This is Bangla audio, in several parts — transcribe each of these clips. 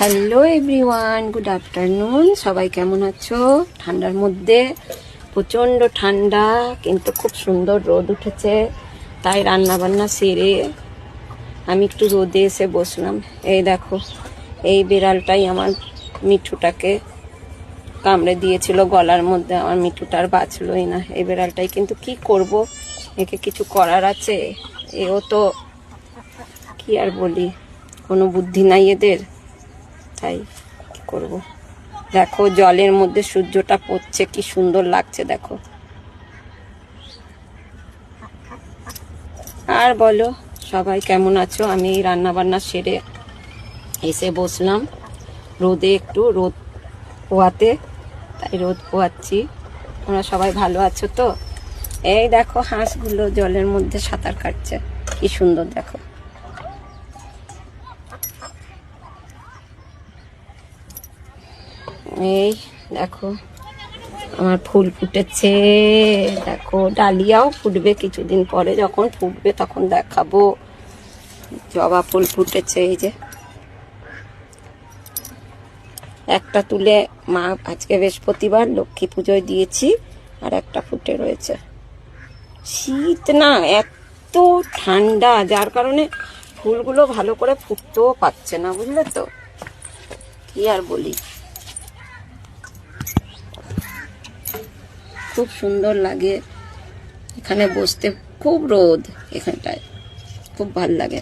Hello everyone, good afternoon. সবাই কেমন আছো? ঠান্ডার মধ্যে প্রচণ্ড ঠান্ডা, কিন্তু খুব সুন্দর রোদ উঠেছে। তাই রান্না বান্না সেরে আমি একটু রোদে এসে বসলাম। এই দেখো, এই বিড়ালটাই আমার মিঠুটাকে কামড়ে দিয়েছিল গলার মধ্যে। আমার মিঠুটা আর বাঁচলই না। এই বিড়ালটাই, কিন্তু কি করব, একে কিছু করার আছে। এও তো কি আর বলি, কোনো বুদ্ধি নাই এদের। তাই কি করব। দেখো জলের মধ্যে সূর্যটা পড়ছে, কি সুন্দর লাগছে দেখো। আর বলো সবাই কেমন আছো? আমি রান্না বান্না সেরে এসে বসলাম রোদে, একটু রোদ পোয়াতে, তাই রোদ পোয়াচ্ছি। তোমরা সবাই ভালো আছো তো? এই দেখো হাঁসগুলো জলের মধ্যে সাঁতার কাটছে, কি সুন্দর দেখো। এই দেখো আমার ফুল ফুটেছে, দেখো ডালিয়াও ফুটবে কিছুদিন পরে। যখন ফুটবে তখন দেখাবো। জবা ফুল ফুটেছে, এই যে একটা তুলে মা আজকে বৃহস্পতিবার লক্ষ্মী পুজোয় দিয়েছি, আর একটা ফুটে রয়েছে। শীত না, এত ঠান্ডা, যার কারণে ফুলগুলো ভালো করে ফুটতেও পারছে না, বুঝলে তো। কি আর বলি, খুব সুন্দর লাগে এখানে বসতে। খুব রোদ এখানটায়, খুব ভাল লাগে।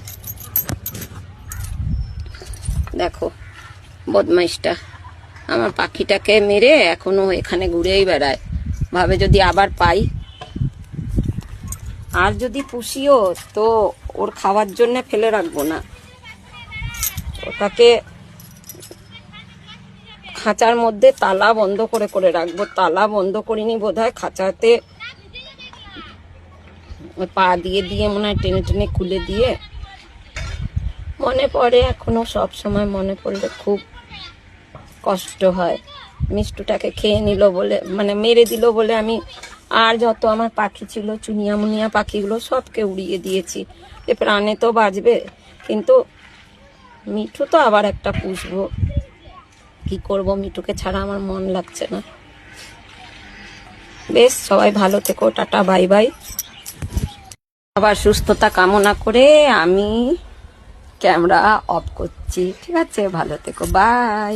দেখো বদমাইশটা আমার পাখিটাকে মেরে এখনো এখানে ঘুরেই বেড়ায়, ভাবে যদি আবার পাই। আর যদি পুষিও তো ওর খাওয়ার জন্য ফেলে রাখবো না, ওটাকে খাঁচার মধ্যে তালা বন্ধ করে করে রাখবো। তালা বন্ধ করিনি বোধহয়, খাঁচাতে পা দিয়ে দিয়ে মনে হয় টেনে টেনে খুলে দিয়ে। মনে পড়ে এখনো, সব সময় মনে পড়লে খুব কষ্ট হয়। মিষ্টুটাকে খেয়ে নিল বলে, মানে মেরে দিল বলে আমি আর যত আমার পাখি ছিল, চুনিয়া মুনিয়া পাখিগুলো সবকে উড়িয়ে দিয়েছি। এ প্রাণে তো বাঁচবে, কিন্তু মিঠু তো আবার একটা পুষবো। কি করব, মিঠুকে ছাড়া আমার মন লাগছে না। বেশ, সবাই ভালো থেকো, টাটা বাই বাই। আবার সুস্থতা কামনা করে আমি ক্যামেরা অফ করছি, ঠিক আছে? ভালো থেকো, বাই।